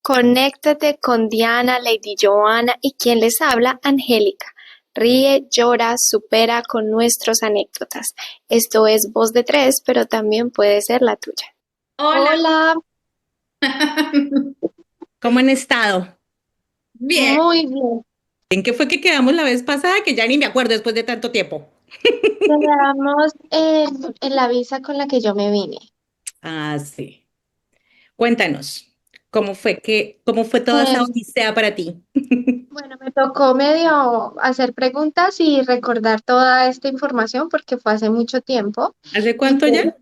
Conéctate con Diana, Lady Joanna y quien les habla, Angélica. Ríe, llora, supera con nuestras anécdotas. Esto es Voz de Tres, pero también puede ser la tuya. Hola, Hola, ¿Cómo han estado? bien. muy bien. ¿En qué fue que quedamos la vez pasada? Que ya ni me acuerdo después de tanto tiempo. Quedamos en la visa con la que yo me vine. Ah, sí. Cuéntanos, cómo fue toda esa Pues, odisea para ti? bueno, me tocó medio hacer preguntas y recordar toda esta información porque fue hace mucho tiempo. ¿Hace Y cuánto pues, ya?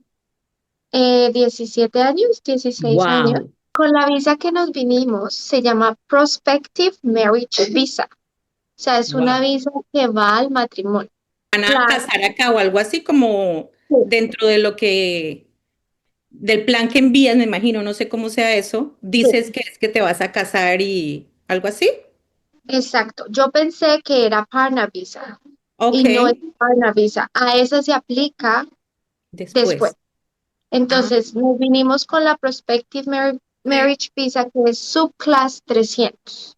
17 años, 16 años. Wow. Con la visa que nos vinimos se llama Prospective Marriage Visa. O sea, es una Wow. visa que va al matrimonio. ¿Van a Claro, casar acá o algo así como sí, dentro de del plan que envías, me imagino, no sé cómo sea eso? sí, Dices que es que te vas a casar y algo así. exacto. Yo pensé que era Partner Visa Ok, y no es Partner Visa. A esa se aplica después. después. Ah, Entonces, nos vinimos con la Sí. Marriage Visa que es Subclass 300.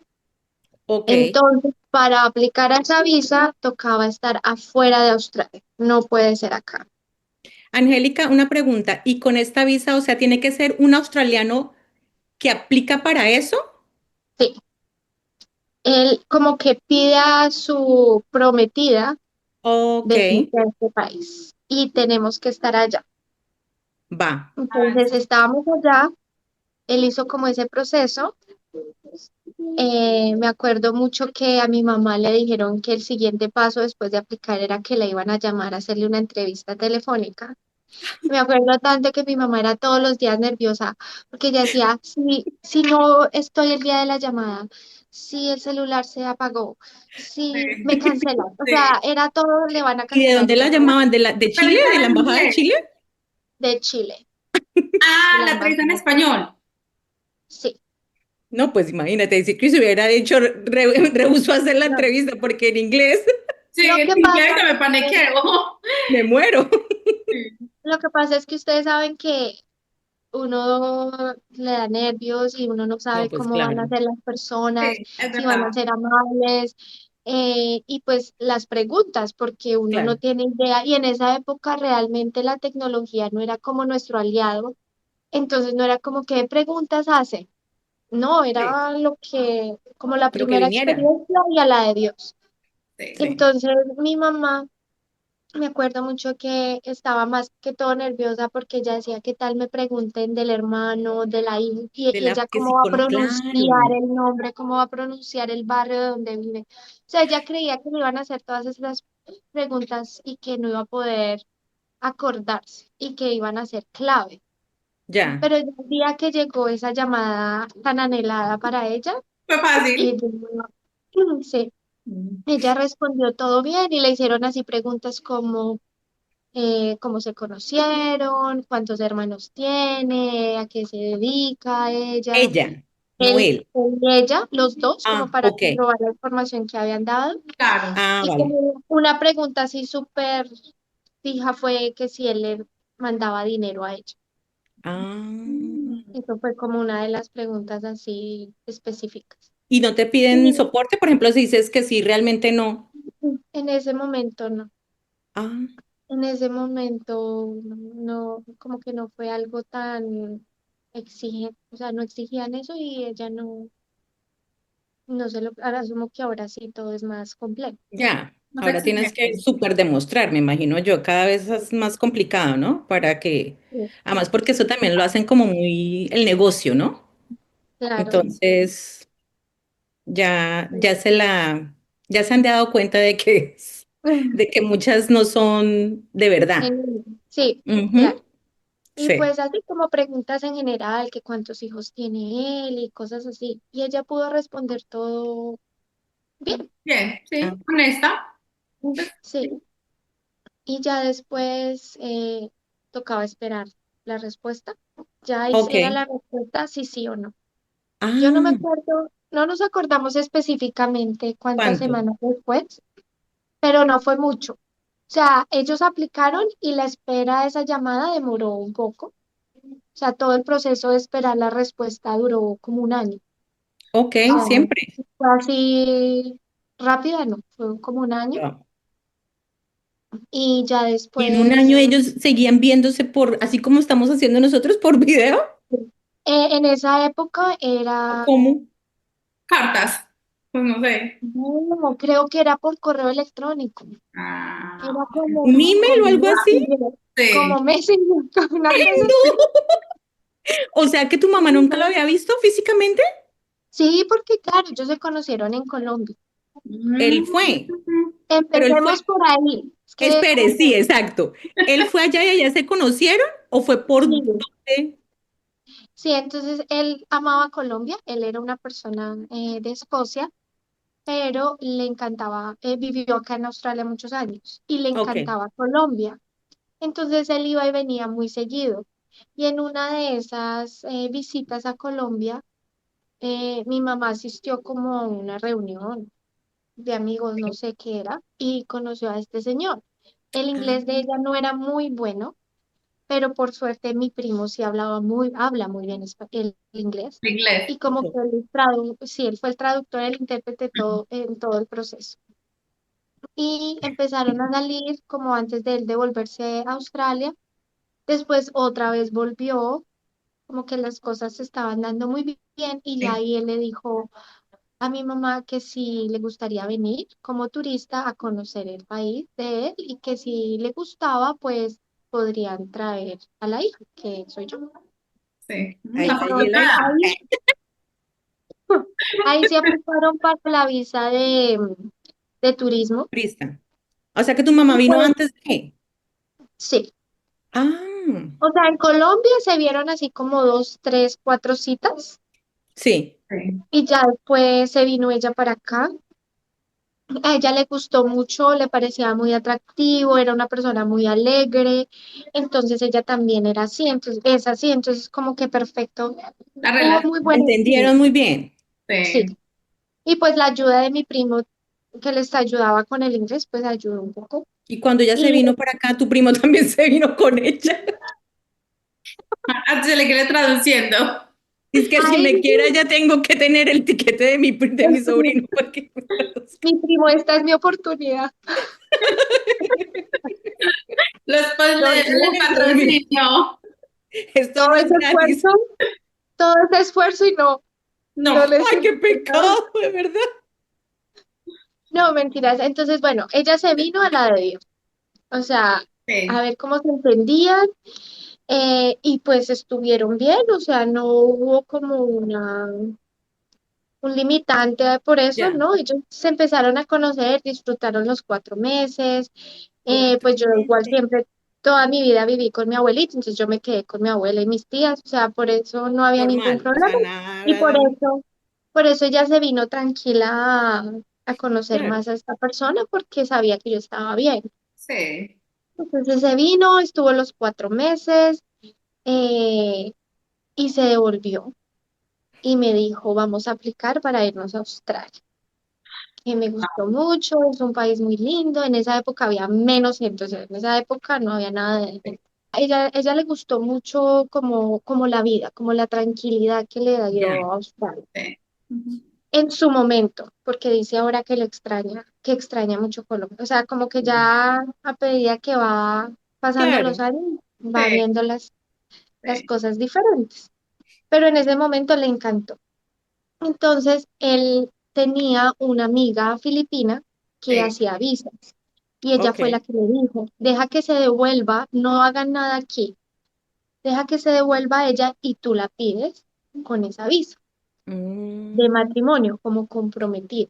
ok. Entonces, para aplicar a esa visa, tocaba estar afuera de Australia. No puede ser acá. Angélica, una pregunta. ¿Y con esta visa, o sea, tiene que ser un australiano que aplica para eso? Sí. Él como que pide a su prometida Ok, venir a este país y tenemos que estar allá. va. Entonces, estábamos allá, él hizo como ese proceso. Me acuerdo mucho que a mi mamá le dijeron que el siguiente paso después de aplicar era que la iban a llamar a hacerle una entrevista telefónica. Me acuerdo tanto que mi mamá era todos los días nerviosa porque ella decía, si no estoy el día de la llamada, si el celular se apagó, si me Sí. cancelan, o Sí. sea, era todo, le van a ¿Y de cancelar dónde y la todo. llamaban? ¿De Pero Chile? ¿De estaba la en Embajada de inglés. Chile? De Chile, de Ah, la la entrevista en embajada. español. Sí, No, pues imagínate, decir que se hubiera hecho, rehusó hacer la no. entrevista porque en inglés Sí, Lo en que inglés pasa que me es que, paniqué. Ojo. me muero. Sí, lo que pasa es que ustedes saben que uno le da nervios y uno no No, sabe pues cómo van a claro. ser las personas, sí, es si van a verdad. ser amables, y pues las preguntas, porque uno no Claro. tiene idea. Y en esa época realmente la tecnología no era como nuestro aliado, entonces no era como qué preguntas hacen, no, Sí, era lo que, como la lo que primera viniera. experiencia y a la de Dios. Sí. Sí. Entonces mi mamá me acuerdo mucho que estaba más que todo nerviosa porque ella decía, ¿qué tal me pregunten del hermano, de la hija? De Y la ella que cómo sí va a con pronunciar claro. el nombre, cómo va a pronunciar el barrio de donde vive. O sea, ella creía que le iban a hacer todas esas preguntas y que no iba a poder acordarse y que iban a ser clave. Ya. Pero el día que llegó esa llamada tan anhelada para ella, Fue fácil. ella, sí, Mm. ella respondió todo bien y le hicieron así preguntas como cómo se conocieron, cuántos hermanos tiene, a qué se dedica ella, Ella, no él, él. él y ella, los dos, como Ah, para ok. comprobar la información que habían dado. Claro. Ah, Y vale. como una pregunta así súper fija fue que si él le mandaba dinero a ella. Ah. Eso fue como una de las preguntas así específicas. ¿Y no te piden Y soporte? Por ejemplo, si dices que sí, realmente no. en ese momento no. Ah, En ese momento no, como que no fue algo tan exigente, o sea, no exigían eso y ella no se lo, ahora asumo que ahora sí todo es más complejo. ya. Más Ahora tienes que exigente. súper demostrar, me imagino yo. Cada vez es más complicado, ¿no? Para que, Sí, además porque eso también lo hacen como muy el negocio, ¿no? claro. Entonces, Sí, ya se han dado cuenta de que muchas no son de verdad. Sí, claro. Ujú. Y Sí. pues así como preguntas en general, que cuántos hijos tiene él y cosas así. Y ella pudo responder todo bien. Bien, Ah, sí, honesta. Pues, Sí. Y ya después tocaba esperar la respuesta. Ya ahí ok. era la respuesta sí, sí o no. Yo no me Ah, acuerdo, no nos acordamos específicamente cuántas ¿cuánto? semanas después, pero no fue mucho. O sea, ellos aplicaron y la espera de esa llamada demoró un poco. O sea, todo el proceso de esperar la respuesta duró como un año. Ok, Ah, siempre. fue así rápida, no, fue como un año. Wow. Y ya Y en un año después, ellos seguían viéndose así como estamos haciendo nosotros por video. en esa época ¿O era, cómo? Cartas. Pues no sé. no, creo que era por correo electrónico. Ah, Era ¿Un como, email o como algo así? Messenger, sí. como Messenger, una cosa así. No. O sea que tu mamá nunca lo había visto físicamente. Sí, porque claro, ellos se conocieron en Colombia. Él Mm, fue, pero él fue, Empecemos por ahí. Es que espere, sí, como, exacto. ¿Él fue allá y allá se conocieron o fue por sí, dónde? sí, entonces él amaba Colombia, él era una persona de Escocia, pero le encantaba, vivió acá en Australia muchos años y le Ok, encantaba Colombia. Entonces él iba y venía muy seguido. Y en una de esas visitas a Colombia, mi mamá asistió como a una reunión de amigos, no sé qué era, y conoció a este señor. El inglés de ah, ella no era muy bueno, pero por suerte mi primo sí habla muy bien el inglés. inglés. Y como ok, que sí, él fue el traductor, el intérprete todo, en todo el proceso. Y empezaron a salir como antes de él devolverse a Australia. Después otra vez volvió, como que las cosas se estaban dando muy bien y ya Sí. ahí él le dijo a mi mamá que si le gustaría venir como turista a conocer el país de él y que si le gustaba, pues podrían traer a la hija, que soy yo. Sí. ahí se Entonces, la hija. ahí se aplicaron para la visa de turismo. Turista. O sea que tu mamá Y vino pues antes de. sí, Ah, o sea, en Colombia se vieron así como dos, tres, cuatro citas sí, Sí. y ya después se vino ella para acá. A ella le gustó mucho, le parecía muy atractivo, era una persona muy alegre, entonces ella también era así, entonces es así, entonces como que perfecto, La hubo relación. muy se buena química, entendieron muy bien. sí, Sí. y pues la ayuda de mi primo que les ayudaba con el inglés, pues ayudó un poco, Y cuando ella se y vino para acá, tu primo también se vino con ella. Ah, se le quiere traduciendo. Es que si ahí me quiera, ya tengo que tener el tiquete de mi sobrino. Porque mi primo, esta es mi oportunidad, Los no, spoilers del muy bien. patrocinio. Esto todo no es ese gratis. esfuerzo, todo ese esfuerzo y no, no No. le Ay, qué sirvió de nada. pecado, de verdad. No, mentiras, entonces bueno, ella se vino a la de Dios, o sea, a Sí. ver cómo se entendían. Y pues estuvieron bien, o sea, no hubo como un limitante por eso, Ya. ¿no? Ellos se empezaron a conocer, disfrutaron los 4 meses, Cuatro pues yo igual meses. siempre, toda mi vida viví con mi abuelita, entonces yo me quedé con mi abuela y mis tías, o sea, por eso no había ningún Normal. O problema sea, y nada. por eso ella se vino tranquila a conocer Claro. más a esta persona porque sabía que yo estaba bien. Sí. Entonces se vino, estuvo los 4 meses. eh, y se devolvió y me dijo, vamos a aplicar para irnos a Australia, que me gustó mucho, es un país muy lindo, en esa época había menos gente, o sea, en esa época no había nada de gente. Ella le gustó mucho como la vida, como la tranquilidad que le Ya. dio a Australia. Sí. Ujú. En su momento, porque dice ahora que extraña mucho Colombia. O sea, como que ya a medida que va pasando los Claro. años, va Sí. viendo las Sí. cosas diferentes. Pero en ese momento le encantó. Entonces, él tenía una amiga filipina que Sí. hacía visas y ella Ok. fue la que le dijo, deja que se devuelva, no hagan nada aquí, deja que se devuelva ella y tú la pides con esa visa de Mm, matrimonio como comprometido.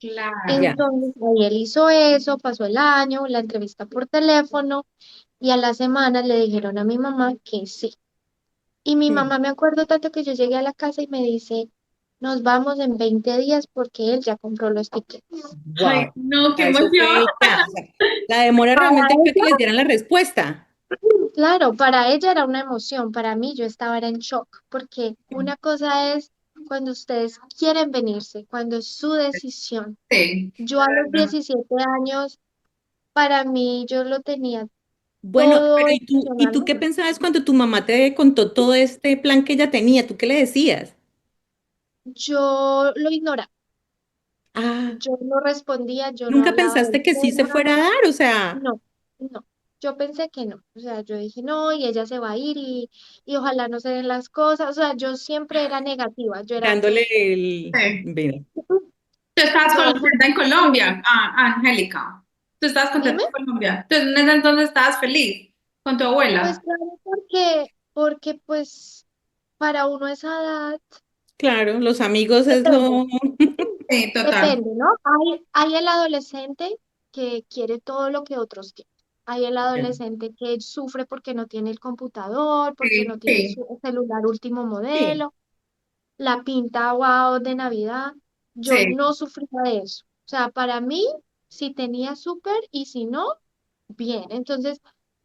Claro. ya. Entonces, ahí él hizo eso, pasó el año, la entrevista por teléfono y a la semana le dijeron a mi mamá que sí. Y mi mamá me acuerdo tanto que yo llegué a la casa y me dice, nos vamos en 20 días porque él ya compró los tickets. Ay, Wow. no, qué Eso emoción. fue ya. O sea, la demora Para realmente fue que les ella, dieran la respuesta. claro, para ella era una emoción, para mí yo estaba era en shock, porque una cosa es cuando ustedes quieren venirse, cuando es su decisión. Sí. Yo a los 17 años, para mí yo lo tenía Bueno, todo pero ¿y tú qué emocionalmente. pensabas cuando tu mamá te contó todo este plan que ella tenía? ¿Tú qué le decías? yo lo ignoraba, Ah, yo no respondía, yo no ¿nunca hablaba pensaste del que sí se tema, fuera a dar? O sea, no, no. Yo pensé que no, o sea, yo dije no, y ella se va a ir y ojalá no se den las cosas, o sea, yo siempre era negativa, yo era, dándole el... Sí. Mira, Tú estabas yo, contenta en Colombia, Angélica. Tú estabas contenta dime, en Colombia. Tú en ese entonces estabas feliz con tu pues abuela. claro, porque pues para uno esa edad, claro, los amigos es depende. lo... Sí, total. Depende, ¿no? Hay el adolescente que quiere todo lo que otros quieren. Hay el adolescente que sufre porque no tiene el computador, porque no Sí, tiene sí, su celular último Sí, modelo, la pinta wow de Navidad. Yo sí, no sufría de eso. O sea, para mí, si tenía súper y si no, bien. Entonces,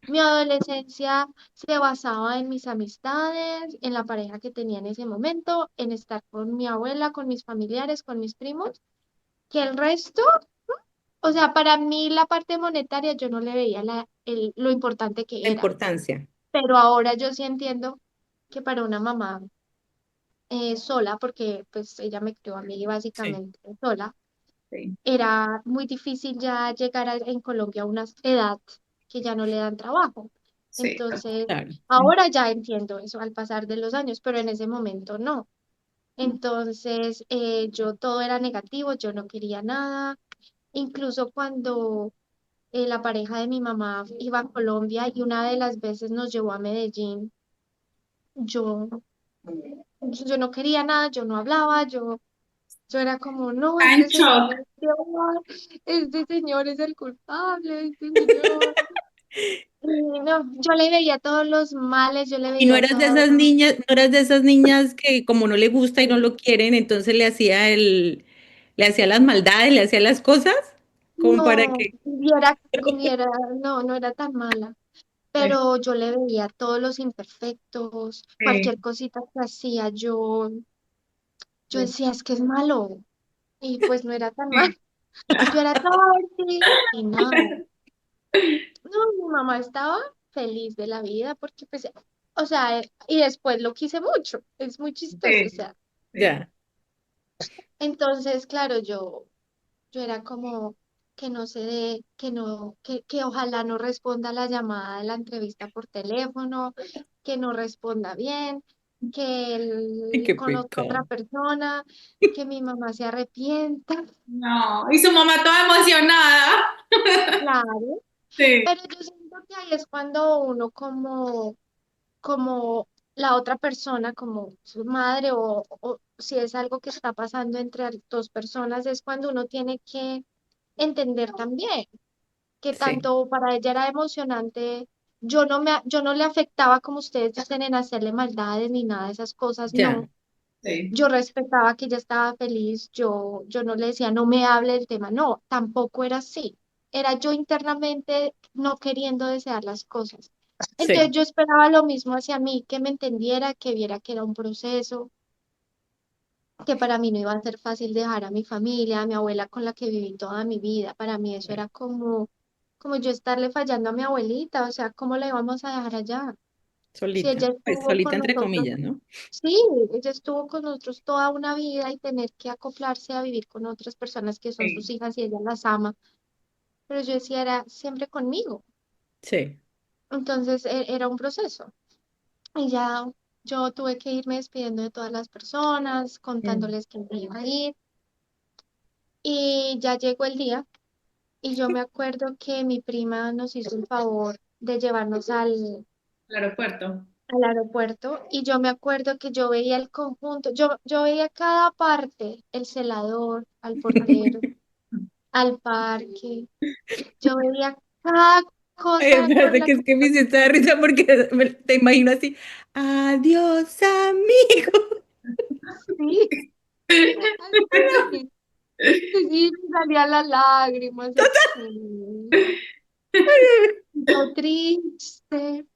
mi adolescencia se basaba en mis amistades, en la pareja que tenía en ese momento, en estar con mi abuela, con mis familiares, con mis primos, que el resto, o sea, para mí la parte monetaria yo no le veía lo importante la que era, importancia. pero ahora yo sí entiendo que para una mamá sola, porque pues ella me crió a mí Sí, básicamente sola, sí, era muy difícil ya llegar en Colombia a una edad que ya no le dan trabajo. sí, Entonces, claro. ahora ya entiendo eso al pasar de los años, pero en ese momento no. Entonces, yo todo era negativo, yo no quería nada. Incluso cuando la pareja de mi mamá iba a Colombia y una de las veces nos llevó a Medellín, yo, yo no quería nada, yo no hablaba, yo era como, no, Está en este señor shock. es peor, este señor es el culpable, este señor. Y no, yo le veía todos los males, yo le Y no veía eras de todo. esas niñas, no eras de esas niñas que como no le gusta y no lo quieren, entonces le hacía las maldades, le hacía las cosas, como para No, que... no, no era tan mala. Sí, Pero yo le veía todos los imperfectos, sí, cualquier cosita que hacía, yo sí, decía, es que es malo, y pues no era tan malo, sí. yo era todo así, y nada, no, mi mamá estaba feliz de la vida, porque pues, o sea, y después lo quise mucho, es muy chistoso, o Sí, sea, sí. Ya, entonces, claro, yo era como que no se dé, que ojalá no responda la llamada de la entrevista por teléfono, que no responda bien, que ay, él qué conozca a otra pecado. persona, que mi mamá se arrepienta, No, y su mamá toda emocionada. claro, Sí, pero yo siento que ahí es cuando uno como la otra persona, como su madre o si es algo que está pasando entre dos personas, es cuando uno tiene que entender también que Sí, tanto para ella era emocionante, yo no le afectaba como ustedes dicen en hacerle maldades ni nada de esas cosas, ya, no. sí, Yo respetaba que ella estaba feliz, yo no le decía no me hable del tema, no, tampoco era así. Era yo internamente no queriendo desear las cosas. Entonces sí, yo esperaba lo mismo hacia mí, que me entendiera, que viera que era un proceso, que para mí no iba a ser fácil dejar a mi familia, a mi abuela con la que viví toda mi vida. Para mí eso era como yo estarle fallando a mi abuelita, o sea, ¿cómo la íbamos a dejar allá? Si solita, ella pues estuvo solita con entre nosotros, comillas, ¿no? sí, ella estuvo con nosotros toda una vida y tener que acoplarse a vivir con otras personas que son sus sí. hijas y ella las ama. Pero yo decía, era siempre conmigo. Sí. Entonces era un proceso. Y ya yo tuve que irme despidiendo de todas las personas, Mm. contándoles que me iba a ir. Y ya llegó el día y yo me acuerdo que mi prima nos hizo el favor de llevarnos El aeropuerto. al aeropuerto y yo me acuerdo que yo veía el conjunto, yo veía cada parte, el celador, al portero, al parque, yo veía cada Ay, cosa por espérate, la que que es que me hiciste dar risa porque te imagino así, adiós, amigo. sí, así, sí, me salían las lágrimas así, lo triste.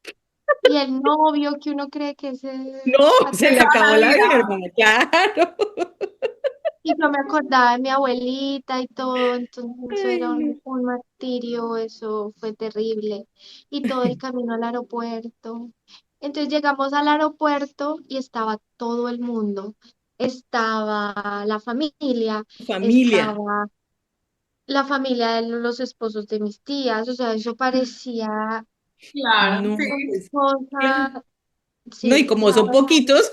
Y el novio que uno cree que es No, se le atrás. acabó Toda la la vida, vida. hermana, claro. Y yo me acordaba de mi abuelita y todo, entonces eso Ay, era no. un martirio, eso fue terrible. Y todo el camino al aeropuerto. Entonces llegamos al aeropuerto y estaba todo el mundo. estaba la familia, Familia. estaba la familia de los esposos de mis tías, o sea, eso parecía Claro, No, sí. una pues, cosa, no, y sí, como son poquitos,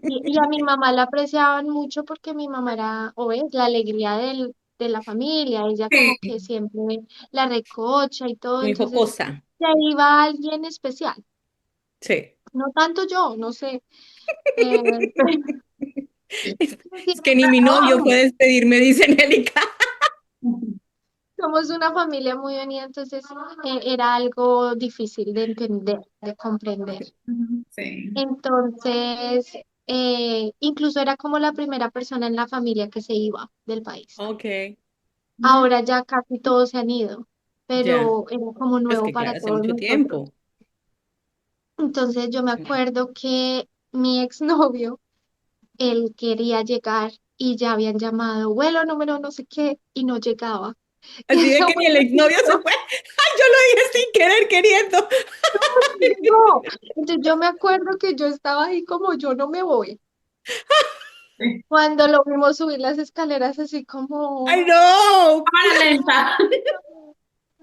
y a mi mamá la apreciaban mucho porque mi mamá era, o es, la alegría de la familia, ella como Sí, que siempre la recocha y todo, muy entonces jocosa. se iba alguien especial, Sí. no tanto yo, no sé, eh, Es, pero sí, es que ni mi novio no, fue a despedirme, dice Angélica. somos una familia muy unida, entonces era algo difícil de entender, de comprender. sí. Entonces, incluso era como la primera persona en la familia que se iba del país. Ok, Ahora ya casi todos se han ido, ya. pero era como Pues nuevo que para claro, hace todos mucho nosotros. tiempo. Entonces yo me acuerdo que mi exnovio, él quería llegar y ya habían llamado vuelo número no sé qué y no llegaba. Y Así de eso que fue ni el muy exnovio se chistoso. fue. Ay, yo lo dije sin querer, queriendo. No. Entonces yo me acuerdo que yo estaba ahí como yo no me voy. Sí. Cuando lo vimos subir las escaleras así como, Ay, no. Cámara lenta.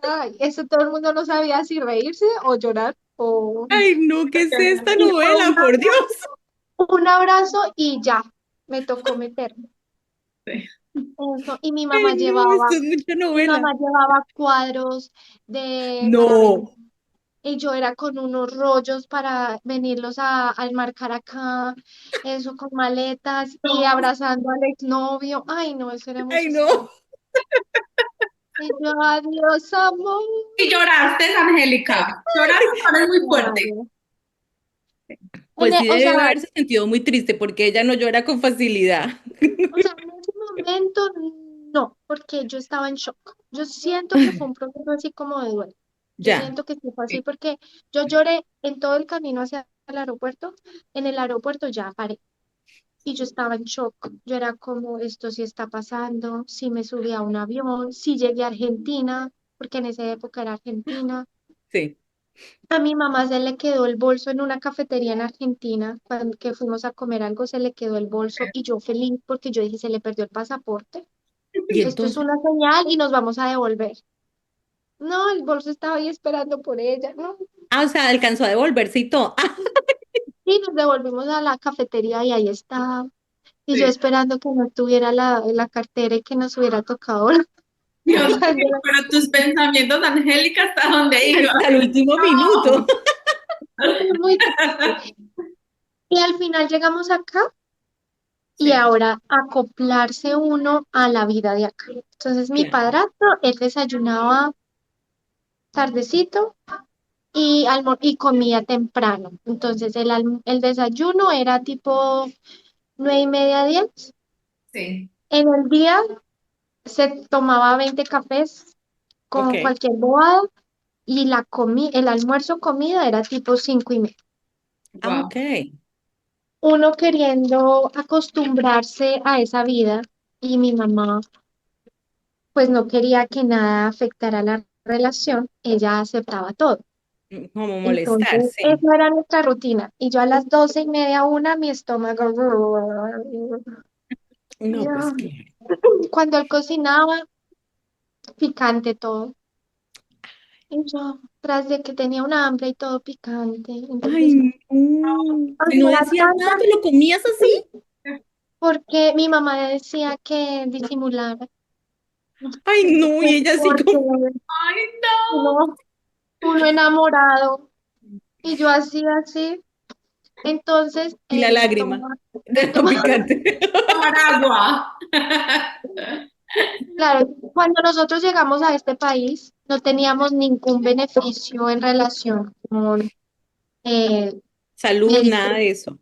ay, eso todo el mundo no sabía si reírse o llorar o... Ay, no, ¿qué es esta Y fue novela? Por Dios. un abrazo y ya, me tocó meterme. Sí. Eso, y Ay, no, esto es mucha mi novela. mamá llevaba cuadros para venir. No. Y yo era con unos rollos para venirlos a enmarcar acá, eso con maletas y No. abrazando al exnovio. Ay, no, eso era muy Ay, chistoso. no. Y yo, adiós, amor. Y lloraste, Angélica. Lloraste, pero es muy fuerte. Claro. Pues sí O sea, debe haberse sentido muy triste porque ella no llora con facilidad. en ese momento no, porque yo estaba en shock. Yo siento que fue un proceso así como de duelo. Yo Ya, siento que sí fue así Sí. porque yo lloré en todo el camino hacia el aeropuerto. En el aeropuerto ya paré y yo estaba en shock. Yo era como, esto sí está pasando, si me subí a un avión, si llegué a Argentina, porque en esa época era Argentina. sí. A mi mamá se le quedó el bolso en una cafetería en Argentina, cuando que fuimos a comer algo, se le quedó el bolso y yo feliz porque yo dije, se le perdió el pasaporte. Y Esto es entonces, una señal y nos vamos a devolver. No, el bolso estaba ahí esperando por ella, ¿no? o sea, alcanzó a devolverse y todo. Y nos devolvimos a la cafetería y ahí estaba. Y yo Sí. esperando que no tuviera la cartera y que nos hubiera tocado. Dios mío, pero tus pensamientos, Angélica, ¿hasta dónde iban? Hasta el último minuto. No. Muy triste. Y al final llegamos acá y Sí, ahora acoplarse uno a la vida de acá. Entonces mi Claro. padrastro, él desayunaba tardecito y comía temprano. Entonces el desayuno era tipo 9:30, 10. sí. En el día se tomaba 20 cafés Ok. con cualquier bobada y el almuerzo comida era tipo 5:30. Ah, Wow. ok. Uno queriendo acostumbrarse a esa vida y mi mamá pues no quería que nada afectara la relación, ella aceptaba todo. Como molestar, Entonces, sí. esa era nuestra rutina. Y yo a las 12:30, una, mi estómago. No, pues Ya. claro. Cuando él cocinaba, picante todo. Y yo, tras de que tenía un hambre y todo picante. Ay, Entonces, no. o ¿Y no sea, era decías tanta nada? ¿Te lo comías así? porque mi mamá decía que disimulara. Ay, no. Y ella así Porque como. Ay, no. uno, uno enamorado. Y yo así, así. Entonces, Y la lágrima él de lo toma, picante. Tomar agua. claro, cuando nosotros llegamos a este país, no teníamos ningún beneficio en relación con Salud, médico. nada de eso.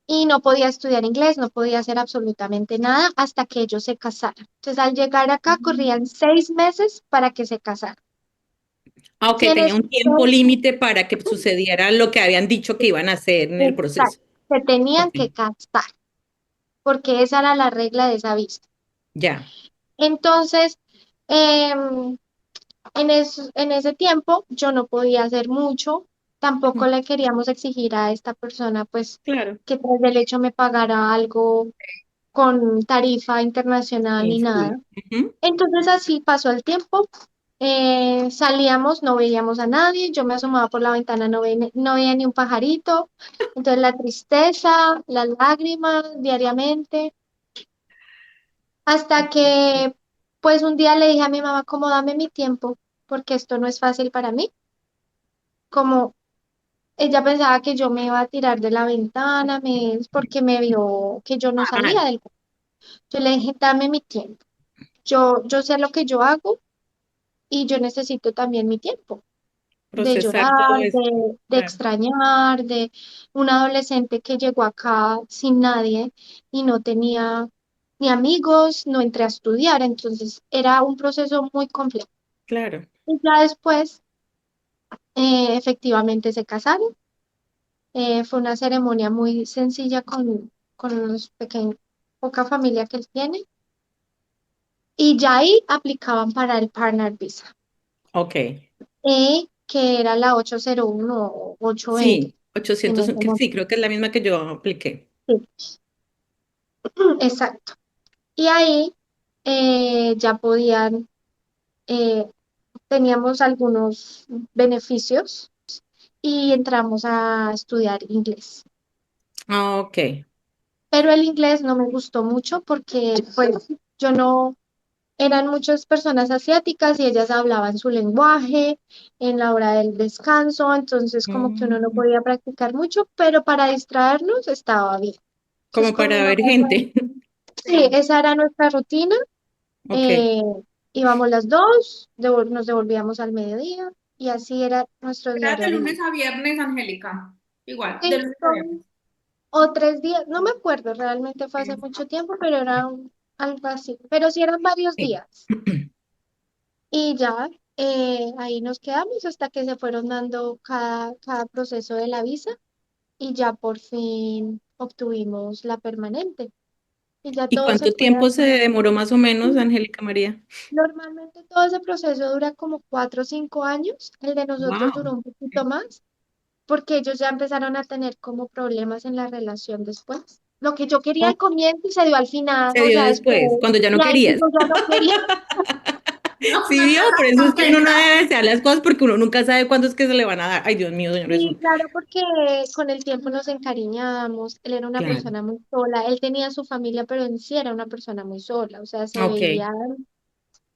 Y no podía estudiar inglés, no podía hacer absolutamente nada hasta que ellos se casaran. Entonces, al llegar acá, corrían 6 meses para que se casaran. Ah, ok, Si en tenía esos un tiempo límite para que sucediera lo que habían dicho que iban a hacer en el proceso. exacto, se tenían Ok, que casar, porque esa era la regla de esa visa. ya. Entonces, em, en ese tiempo yo no podía hacer mucho, tampoco le queríamos exigir a esta persona, pues, Claro. que tras del hecho me pagara algo con tarifa internacional En ni full. nada. Ujú. Entonces así pasó el tiempo. Salíamos, no veíamos a nadie, yo me asomaba por la ventana, no veía ni un pajarito. Entonces la tristeza, las lágrimas diariamente, hasta que pues un día le dije a mi mamá, como dame mi tiempo, porque esto no es fácil para mí. Como ella pensaba que yo me iba a tirar de la ventana, porque me vio que yo no Ah, salía del... Yo le dije, dame mi tiempo. Yo sé lo que yo hago y yo necesito también mi tiempo de procesar todo llorar, esto. de Claro, extrañar, de un adolescente que llegó acá sin nadie y no tenía ni amigos, no entré a estudiar, entonces era un proceso muy complejo. claro. Y ya después, efectivamente se casaron. Fue una ceremonia muy sencilla con los pequeños, poca familia que él tiene. Y ya ahí aplicaban para el Partner Visa, Ok. que era la 801 o 820 Sí, en 800, ese que sí, momento. creo que es la misma que yo apliqué. Sí, exacto. Y ahí ya podían, eh, teníamos algunos beneficios y entramos a estudiar inglés. Ah, ok. Pero el inglés no me gustó mucho porque pues yo no, eran muchas personas asiáticas y ellas hablaban su lenguaje en la hora del descanso, entonces como que uno no Mm, podía practicar mucho, pero para distraernos estaba bien. Entonces como con mi para mamá, ver gente. sí, Sí. esa era nuestra rutina. Ok. eh, Íbamos las dos, nos devolvíamos al mediodía y así era nuestro Era diario de vivir. lunes a viernes, Angélica. Igual, de Sí, lunes a viernes. o 3 días, no me acuerdo, realmente fue hace Sí. mucho tiempo, pero era algo así, pero sí eran varios Sí. días. Y ya ahí nos quedamos hasta que se fueron dando cada proceso de la visa y ya por fin obtuvimos la permanente. Y ya ¿Y todo se cuánto fue tiempo se dando. demoró más o menos, Angélica María? Normalmente todo ese proceso dura como 4 o 5 años. El de nosotros Wow. duró un poquito más porque ellos ya empezaron a tener como problemas en la relación después. Lo que yo quería al comienzo se dio al final, Se o dio sea, después. después, cuando ya Y no ahí sí querías. yo ya no quería. No, Sí, no vio, estaba por eso es que uno no contenta. debe desear las cosas porque uno nunca sabe cuándo es que se le van a dar. Ay, Dios mío, señor Jesús. Sí, claro, porque con el tiempo nos encariñamos, él era una Claro. persona muy sola, él tenía su familia, pero en sí era una persona muy sola, o sea, se Ok. veían,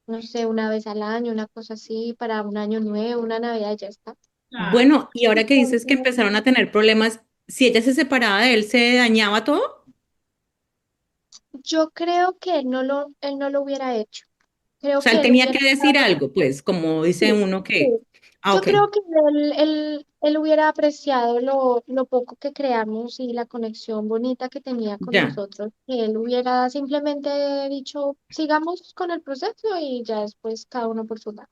no sé, una vez al año, una cosa así, para un año nuevo, una Navidad, y ya está. Claro. Bueno, y ahora que dices que empezaron Entonces, a tener problemas, si ella se separaba de él, ¿se dañaba todo? yo creo que él no lo hubiera hecho, O creo sea, él que él tenía hubiera que decir estado. algo, pues, como dice Sí, uno que, sí. ah, Yo ok, creo que él hubiera apreciado lo poco que creamos y la conexión bonita que tenía con ya, nosotros, que él hubiera simplemente dicho, sigamos con el proceso y ya después cada uno por su lado.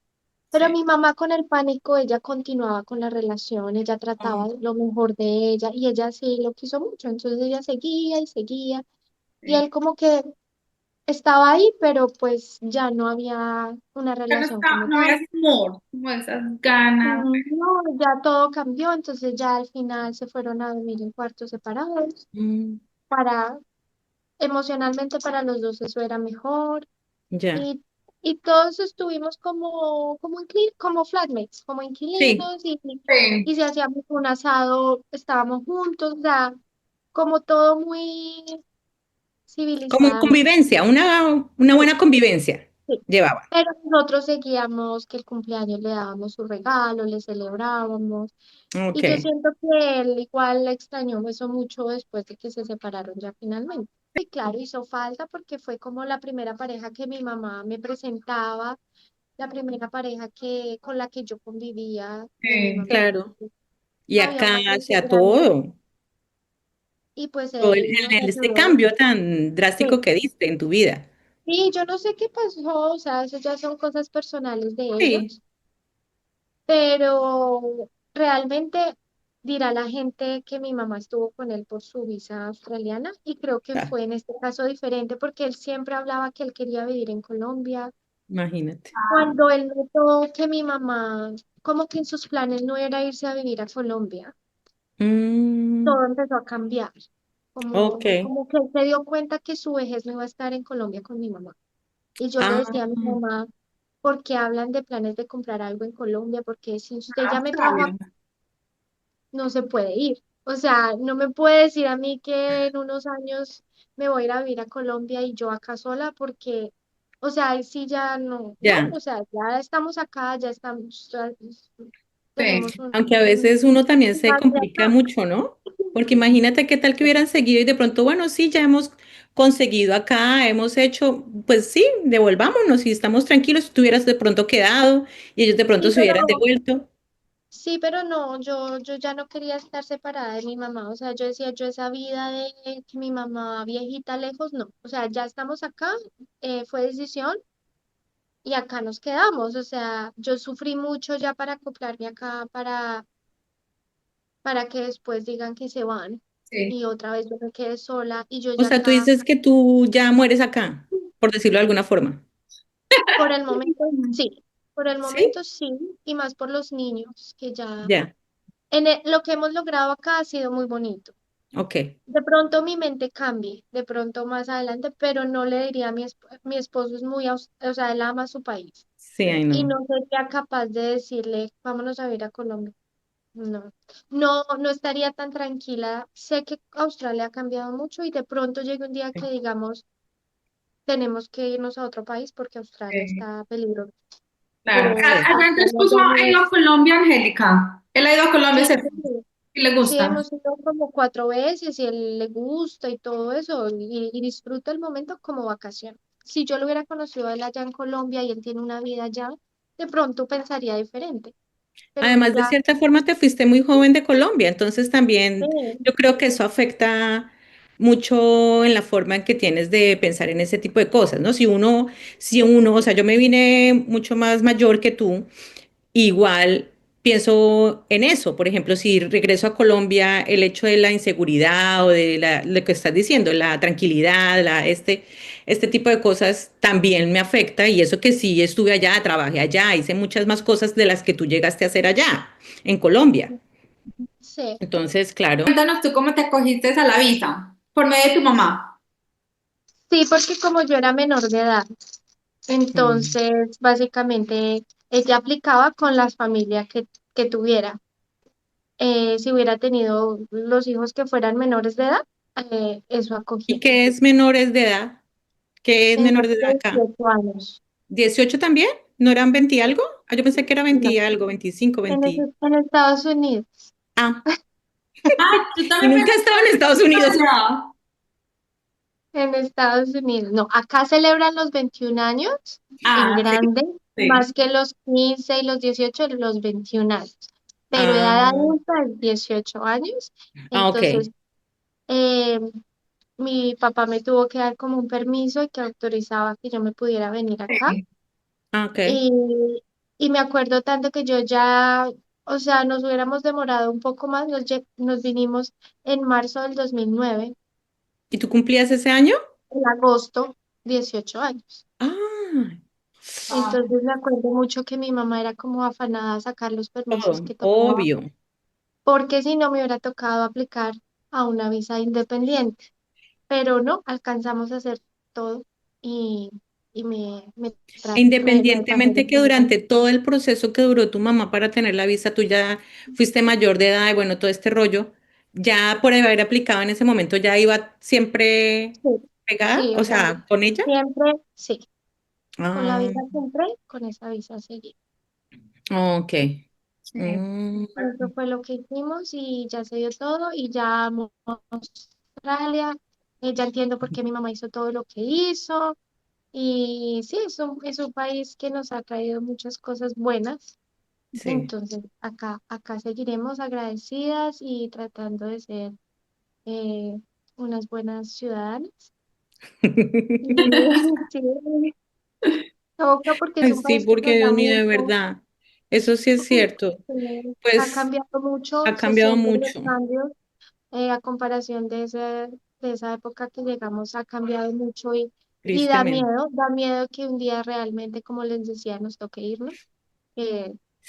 Pero Sí. mi mamá con el pánico, ella continuaba con la relación, ella trataba Mm, lo mejor de ella y ella sí lo quiso mucho, entonces ella seguía y seguía y sí. él como que estaba ahí, pero pues ya no había una Ya no relación estaba, como no tal. había ese amor, como esas ganas. No, ya todo cambió, entonces ya al final se fueron a dormir en cuartos separados. mm, Para emocionalmente para los dos eso era mejor ya, y, y todos estuvimos como flatmates, como sí, inquilinos Sí. y si hacíamos un asado estábamos juntos, o sea, como todo muy como civilizadamente. convivencia, una buena convivencia Sí. llevaba. Pero nosotros seguíamos que el cumpleaños le dábamos su regalo, le celebrábamos. Ok, Y yo siento que él igual le extrañó eso mucho después de que se separaron ya finalmente. Y claro, hizo falta porque fue como la primera pareja que mi mamá me presentaba, la primera pareja con la que yo convivía de mi Sí. mamá. claro. Y Había acá, una o presión sea, grande y pues todo él nos este ayudó. cambio tan drástico Sí. que diste en tu vida. Y yo no sé qué pasó, o sea, eso ya son cosas personales de Sí, ellos, pero realmente dirá la gente que mi mamá estuvo con él por su visa australiana y creo que claro, fue en este caso diferente porque él siempre hablaba que él quería vivir en Colombia. imagínate. Ah, Cuando él notó que mi mamá como que en sus planes no era irse a vivir a Colombia. Mm, Todo empezó a cambiar. ok. Como que él se dio cuenta que su vejez no iba a estar en Colombia con mi mamá. Y yo le Ah, decía a mi mamá, ¿por qué hablan de planes de comprar algo en Colombia? Porque si usted ya me trajo Claro. acá, no se puede ir. O sea, no me puede decir a mí que en unos años me voy a ir a vivir a Colombia y yo acá sola, porque, o sea, ahí sí ya no, no, ya. o sea, ya estamos acá, ya estamos, ya Sí, tenemos Aunque a un veces uno también se lugar de complica acá. mucho, ¿no? Porque imagínate qué tal que hubieran seguido y de pronto, bueno, sí, ya hemos conseguido acá, hemos hecho, pues sí, devolvámonos y estamos tranquilos. Si tú hubieras de pronto quedado y ellos de pronto Sí, se hubieran pero devuelto. Sí, pero no, yo ya no quería estar separada de mi mamá, o sea, yo decía, yo esa vida de que mi mamá viejita lejos, no, o sea, ya estamos acá, fue decisión y acá nos quedamos, o sea, yo sufrí mucho ya para acoplarme acá, para que después digan que se van sí. y otra vez yo me quedé sola y yo O ya sea, tú acá, dices que tú ya mueres acá, por decirlo de alguna forma. por el momento sí, por el ¿Sí? momento sí, y más por los niños, que ya, Ya, lo que hemos logrado acá ha sido muy bonito. ok. De pronto mi mente cambie, de pronto más adelante, pero no le diría a mi esposo es muy, o sea, él ama su país Sí, ahí y no. no sería capaz de decirle, vámonos a vivir a Colombia. No, no estaría tan tranquila. Sé que Australia ha cambiado mucho y de pronto llega un día que digamos, tenemos que irnos a otro país porque Australia Sí. está peligroso Claro. o Sí. Allá en tu Australia esposo ya ha no ido es. a Colombia, Angélica. Él ha ido a Colombia, Sí, y le sí, gusta. hemos ido como 4 veces y él le gusta y todo eso y disfruta el momento como vacación. Si yo lo hubiera conocido a él allá en Colombia y él tiene una vida allá, de pronto pensaría diferente, pero uno Además, de ya, cierta forma, te fuiste muy joven de Colombia, entonces también sí, yo creo que eso afecta mucho en la forma en que tienes de pensar en ese tipo de cosas, ¿no? Si uno, o sea, yo me vine mucho más mayor que tú. Igual pienso en eso, por ejemplo, si regreso a Colombia, el hecho de la inseguridad o de lo que estás diciendo, la tranquilidad, este tipo de cosas también me afecta y eso que sí estuve allá, trabajé allá, hice muchas más cosas de las que tú llegaste a hacer allá, en Colombia. sí, Entonces, claro, Cuéntanos tú cómo te acogiste a la visa por medio de tu mamá. sí, porque como yo era menor de edad, mm, entonces básicamente ella aplicaba con las familias que tuviera. Si hubiera tenido los hijos que fueran menores de edad, eso ¿y acogía. qué es menores de edad? ¿Qué es menor Menores de edad de acá? 18 años. 18 también? ¿No eran 20 algo? Ah, yo pensé que era No, 20 algo, 25, 20. en Estados Unidos. Ah. Ah, tú Y también nunca he pensaste estado en Estados en Unidos. allá. En Estados Unidos. No, acá celebran los 21 años en Ah, sí, grande, sí. más que los 15 y los 18 los 21 años. Pero edad Ah, adulta es 18 años. ok. Entonces, eh, mi papá me tuvo que dar como un permiso y que autorizaba que yo me pudiera venir acá. Sí. Ok. Y, y me acuerdo tanto que yo ya, o sea, nos hubiéramos demorado un poco más, nos vinimos en marzo del 2009, ¿Y tú cumplías ese año? en agosto, 18 años. Ah, Ah, Entonces me acuerdo mucho que mi mamá era como afanada a sacar los permisos todo, que tomaba, obvio. porque si no me hubiera tocado aplicar a una visa independiente. Pero no, alcanzamos a hacer todo y, y E me independientemente trajeron. que durante todo el proceso que duró tu mamá para tener la visa, tú ya fuiste mayor de edad y bueno, todo este rollo, ya por haber aplicado en ese momento, ya iba siempre Sí, pegada, sí, o o sea, sea, con ella. siempre, sí, con la Ah, visa que entré, con esa visa seguí. ok. sí. Mm, Eso fue lo que hicimos y ya se dio todo y ya amo a Australia. Ya entiendo por qué mi mamá hizo todo lo que hizo. Y sí, es un país que nos ha traído muchas cosas buenas. sí. Entonces, acá seguiremos agradecidas y tratando de ser eh, unas buenas ciudadanas. Y sí, toca porque es Ay, un sí, país que porque nos da Dios mío, de mucho. verdad, eso sí es cierto. Ha Pues cambiado mucho, ha se cambiado sienten los mucho, cambios a comparación de esa época que llegamos, ha cambiado mucho y tristemente. da miedo que un día realmente, como les decía, nos toque irnos.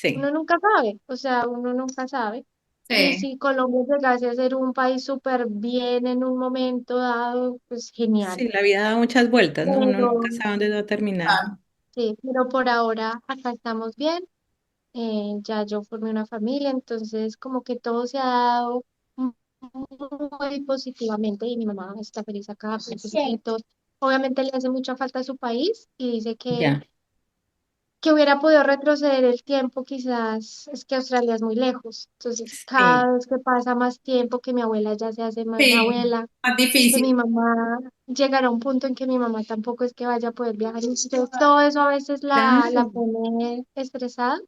Sí, Uno nunca sabe, o sea, uno nunca sabe. Y Sí, si Colombia llegase a ser un país súper bien en un momento dado, pues genial. sí, la vida da muchas vueltas, ¿no? Uno Pero nunca sabe dónde va a terminar. claro. sí, pero por ahora acá estamos bien. Ya yo formé una familia, entonces como que todo se ha dado muy positivamente y mi mamá está feliz acá. Pues, entonces, obviamente le hace mucha falta a su país y dice Ya, que hubiera podido retroceder el tiempo, quizás es que Australia es muy lejos. Entonces, sí, cada vez que pasa más tiempo, que mi abuela ya se hace más Sí, abuela, más que mi difícil. mamá llegará a un punto en que mi mamá tampoco es que vaya a poder viajar. Entonces, todo eso a veces la claro. pone estresada,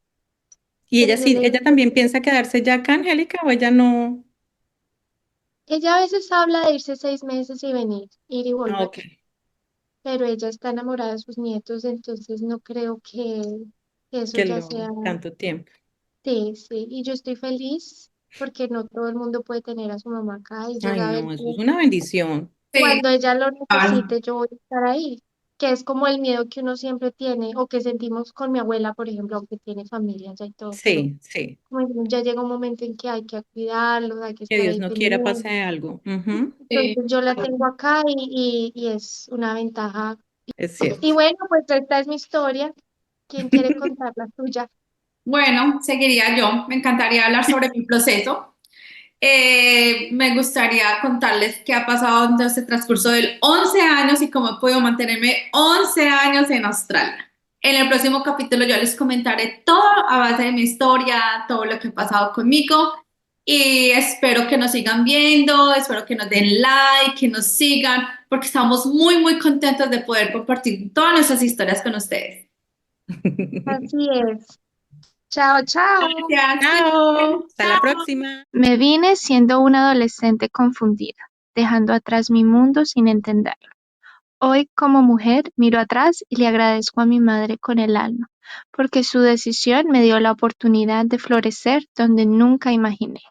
¿Y pero ella yo sí, le ella digo, también piensa quedarse ya acá, Angélica, o ella no? ella a veces habla de irse 6 meses y venir, ir y Ah, volver, ok, pero ella está enamorada de sus nietos, entonces no creo que eso que ya lo, sea. tanto tiempo. Sí, sí, y yo estoy feliz porque no todo el mundo puede tener a su mamá acá y yo Ay, saber no, eso es que una bendición. Sí, cuando ella lo claro. necesite yo voy a estar ahí, que es como el miedo que uno siempre tiene o que sentimos con mi abuela, por ejemplo, aunque tiene familia ya y todo, pero Sí, sí, como decimos, ya llega un momento en que hay que cuidarlos, hay que que estar Dios ahí no quiera pendiente. pase algo. Ujú, Sí. Entonces yo la tengo acá y es una ventaja. es Y cierto. bueno, pues esta es mi historia. ¿Quién quiere contar la tuya? Bueno, seguiría yo. Me encantaría hablar sobre mi proceso. Me gustaría contarles qué ha pasado en todo este transcurso del 11 años y cómo he podido mantenerme 11 años en Australia. En el próximo capítulo yo les comentaré todo a base de mi historia, todo lo que ha pasado conmigo y espero que nos sigan viendo, espero que nos den like, que nos sigan, porque estamos muy contentos de poder compartir todas nuestras historias con ustedes. Así es. Chao, chao. Gracias. Chao, hasta la Chao. próxima. Me vine siendo una adolescente confundida, dejando atrás mi mundo sin entenderlo. Hoy, como mujer, miro atrás y le agradezco a mi madre con el alma, porque su decisión me dio la oportunidad de florecer donde nunca imaginé.